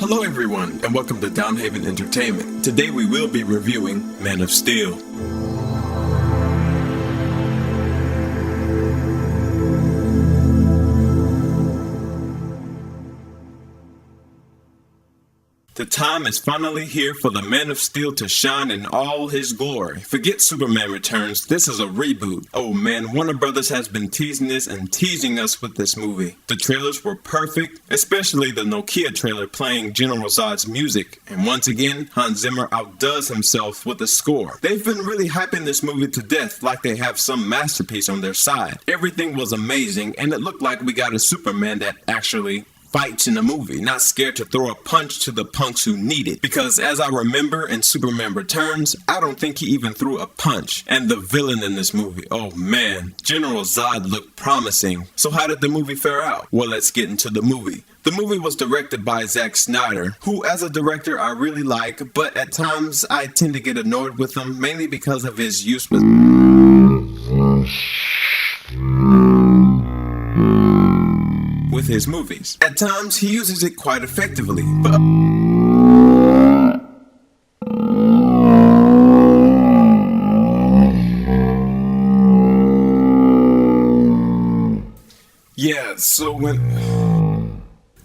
Hello everyone, and welcome to Downhaven Entertainment. Today we will be reviewing Man of Steel. The time is finally here for the Man of Steel to shine in all his glory. Forget Superman Returns, this is a reboot. Oh man, Warner Brothers has been teasing this and teasing us with this movie. The trailers were perfect, especially the Nokia trailer playing General Zod's music. And once again, Hans Zimmer outdoes himself with the score. They've been really hyping this movie to death like they have some masterpiece on their side. Everything was amazing, and it looked like we got a Superman that actually fights in the movie, not scared to throw a punch to the punks who need it. Because as I remember in Superman Returns, I don't think he even threw a punch. And the villain in this movie, oh man, General Zod looked promising. So how did the movie fare out? Well, let's get into the movie. The movie was directed by Zack Snyder, who as a director I really like, but at times I tend to get annoyed with him, mainly because of his use with his movies. At times, he uses it quite effectively, but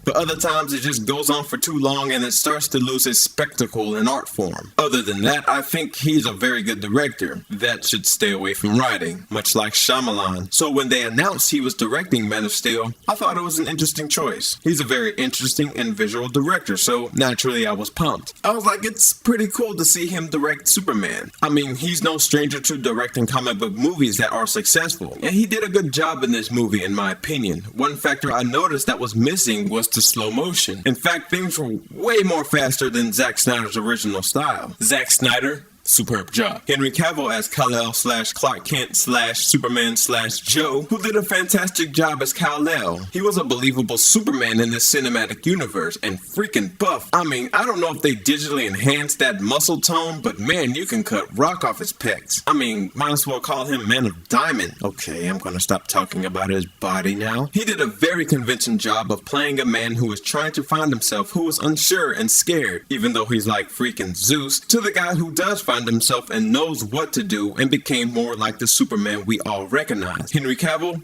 But other times it just goes on for too long and it starts to lose its spectacle and art form. Other than that, I think he's a very good director that should stay away from writing, much like Shyamalan. So when they announced he was directing Man of Steel, I thought it was an interesting choice. He's a very interesting and visual director, so naturally I was pumped. I was like, it's pretty cool to see him direct Superman. I mean, he's no stranger to directing comic book movies that are successful, and he did a good job in this movie in my opinion. One factor I noticed that was missing was the slow motion. In fact, things were way more faster than Zack Snyder's original style. Zack Snyder, superb job. Henry Cavill as Kal-El / Clark Kent / Superman / Joe, who did a fantastic job as Kal-El. He was a believable Superman in this cinematic universe, and freaking buff. I mean, I don't know if they digitally enhanced that muscle tone, but man, you can cut rock off his pecs. I mean, might as well call him Man of Diamond. Okay, I'm gonna stop talking about his body now. He did a very convincing job of playing a man who was trying to find himself, who was unsure and scared, even though he's like freaking Zeus, to the guy who does find himself and knows what to do and became more like the Superman we all recognize. Henry Cavill,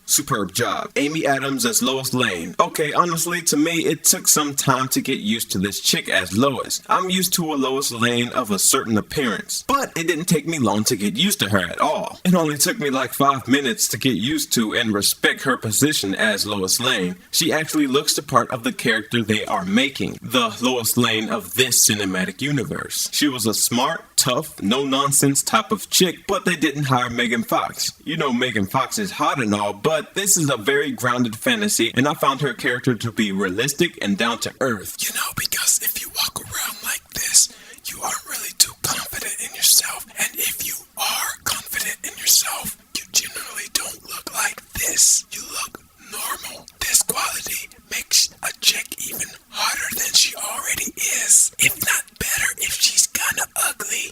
superb job. Amy Adams as Lois Lane. Okay, honestly, to me, it took some time to get used to this chick as Lois. I'm used to a Lois Lane of a certain appearance, but it didn't take me long to get used to her at all. It only took me like 5 minutes to get used to and respect her position as Lois Lane. She actually looks the part of the character they are making, the Lois Lane of this cinematic universe. She was a smart, tough, no-nonsense type of chick, but they didn't hire Megan Fox. You know Megan Fox is hot and all, but this is a very grounded fantasy, and I found her character to be realistic and down to earth. You know, because if you walk around like this, you aren't really too confident in yourself, and if you are confident in yourself, you generally don't look like this. You look normal. This quality makes a chick even hotter than she already is, if not better if she's kinda ugly.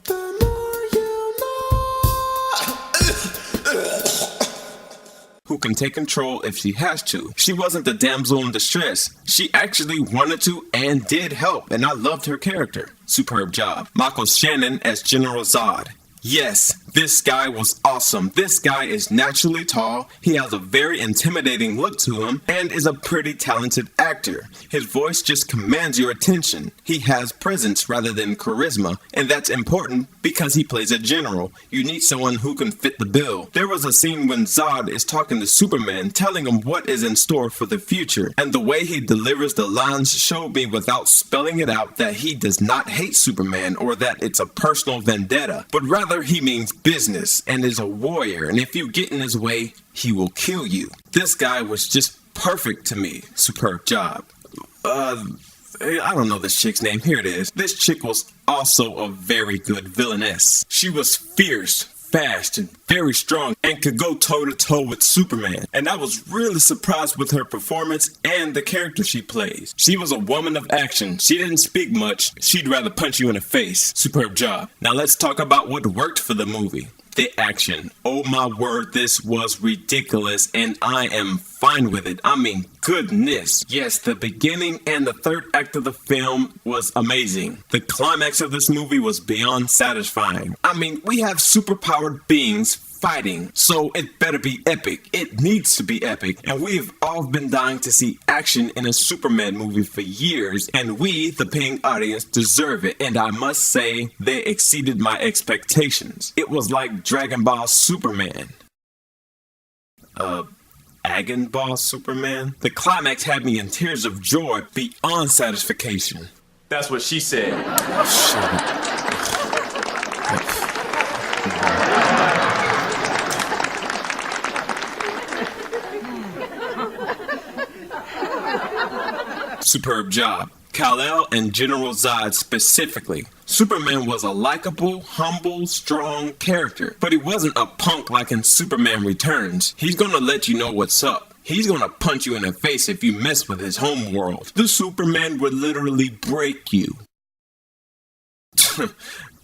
The more you know. Who can take control if she has to. She wasn't the damsel in distress. She actually wanted to and did help, and I loved her character. Superb job. Shannon as General Zod. Yes, this guy was awesome. This guy is naturally tall, he has a very intimidating look to him, and is a pretty talented actor. His voice just commands your attention. He has presence rather than charisma, and that's important because he plays a general. You need someone who can fit the bill. There was a scene when Zod is talking to Superman, telling him what is in store for the future, and the way he delivers the lines showed me without spelling it out that he does not hate Superman or that it's a personal vendetta, but rather he means business and is a warrior, and if you get in his way, he will kill you. This guy was just perfect to me. Superb job. I don't know this chick's name. Here it is. This chick was also a very good villainess. She was fierce, fast, and very strong, and could go toe-to-toe with Superman. And I was really surprised with her performance and the character she plays. She was a woman of action. She didn't speak much. She'd rather punch you in the face. Superb job. Now let's talk about what worked for the movie. The action. Oh my word, this was ridiculous, and I am fine with it. I mean, goodness. Yes, the beginning and the third act of the film was amazing. The climax of this movie was beyond satisfying. I mean, we have superpowered beings fighting, so it better be epic. It needs to be epic, and we've all been dying to see action in a Superman movie for years, and we, the paying audience, deserve it, and I must say, they exceeded my expectations. It was like Dragon Ball Superman. Dragon Ball Superman? The climax had me in tears of joy beyond satisfaction. That's what she said. Shut up. Superb job. Kal-El and General Zod specifically. Superman was a likable, humble, strong character, but he wasn't a punk like in Superman Returns. He's gonna let you know what's up. He's gonna punch you in the face if you mess with his home world. The Superman would literally break you.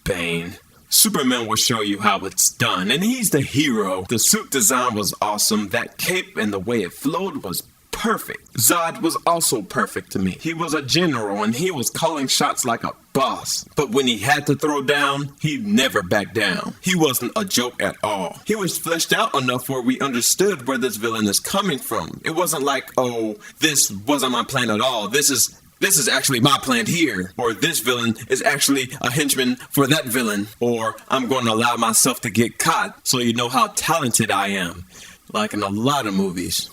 Bane. Superman will show you how it's done, and he's the hero. The suit design was awesome. That cape and the way it flowed was perfect. Zod was also perfect to me. He was a general and he was calling shots like a boss. But when he had to throw down, he never backed down. He wasn't a joke at all. He was fleshed out enough where we understood where this villain is coming from. It wasn't like, oh, this wasn't my plan at all. This is actually my plan here. Or this villain is actually a henchman for that villain. Or I'm going to allow myself to get caught so you know how talented I am. Like in a lot of movies.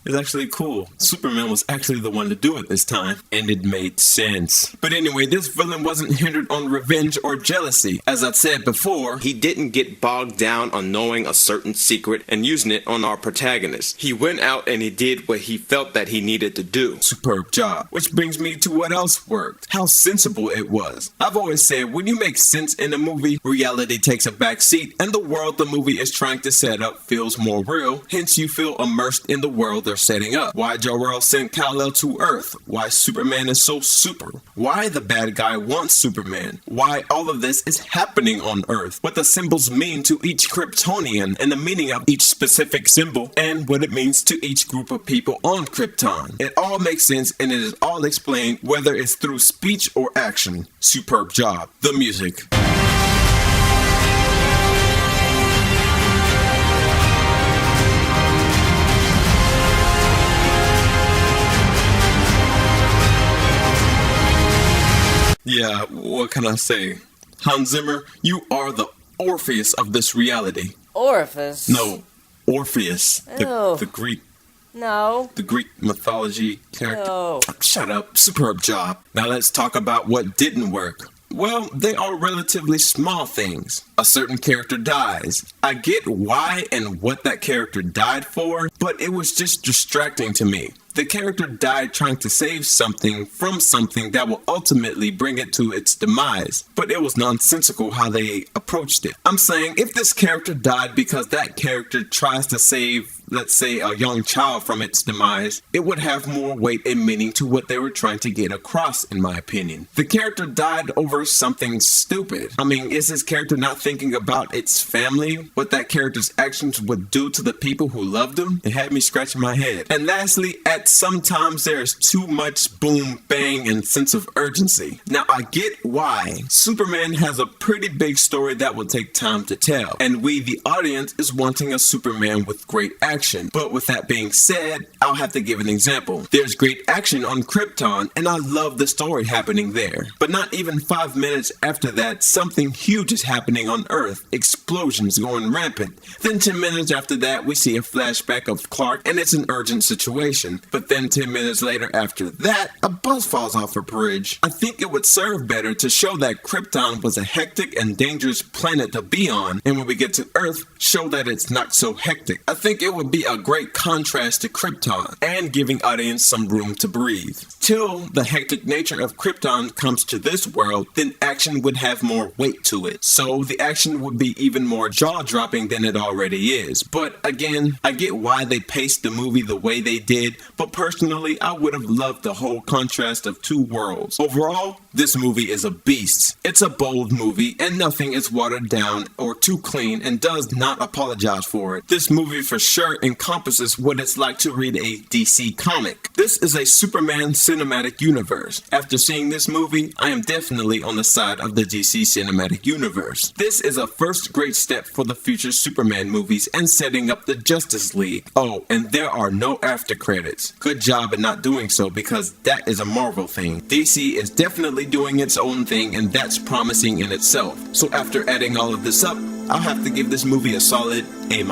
It's actually cool. Superman was actually the one to do it this time, and it made sense. But anyway, this villain wasn't hindered on revenge or jealousy. As I said before, he didn't get bogged down on knowing a certain secret and using it on our protagonist. He went out and he did what he felt that he needed to do. Superb job. Which brings me to what else worked. How sensible it was. I've always said, when you make sense in a movie, reality takes a back seat, and the world the movie is trying to set up feels more real. Hence, you feel immersed in the world they're setting up. Why Jor-El sent Kal-El to Earth. Why Superman is so super. Why the bad guy wants Superman. Why all of this is happening on Earth. What the symbols mean to each Kryptonian and the meaning of each specific symbol and what it means to each group of people on Krypton. It all makes sense and it is all explained whether it's through speech or action. Superb job. The music. Yeah, what can I say? Hans Zimmer, you are the Orpheus of this reality. Orifice? No, Orpheus. The Greek. No. The Greek mythology character. No. Shut up. Superb job. Now let's talk about what didn't work. Well, they are relatively small things. A certain character dies. I get why and what that character died for, but it was just distracting to me. The character died trying to save something from something that will ultimately bring it to its demise, but it was nonsensical how they approached it. I'm saying if this character died because that character tries to save, let's say, a young child from its demise, it would have more weight and meaning to what they were trying to get across, in my opinion. The character died over something stupid. I mean, is this character not thinking about its family? What that character's actions would do to the people who loved him? It had me scratching my head. And lastly, sometimes there's too much boom, bang, and sense of urgency. Now, I get why. Superman has a pretty big story that will take time to tell, and we, the audience, is wanting a Superman with great action. But with that being said, I'll have to give an example. There's great action on Krypton, and I love the story happening there. But not even 5 minutes after that, something huge is happening on Earth. Explosions going rampant. Then 10 minutes after that, we see a flashback of Clark, and it's an urgent situation. But then 10 minutes later after that, a bus falls off a bridge. I think it would serve better to show that Krypton was a hectic and dangerous planet to be on, and when we get to Earth, show that it's not so hectic. I think it would be a great contrast to Krypton and giving audience some room to breathe. Till the hectic nature of Krypton comes to this world, then action would have more weight to it. So the action would be even more jaw-dropping than it already is. But again, I get why they paced the movie the way they did, but personally, I would have loved the whole contrast of two worlds. Overall, this movie is a beast. It's a bold movie, and nothing is watered down or too clean and does not apologize for it. This movie for sure encompasses what it's like to read a DC comic. This is a Superman cinematic universe. After seeing this movie, I am definitely on the side of the DC cinematic universe. This is a first great step for the future Superman movies and setting up the Justice League. Oh, and there are no after credits. Good job at not doing so, because that is a Marvel thing. DC is definitely doing its own thing, and that's promising in itself. So after adding all of this up, I'll have to give this movie a solid A-.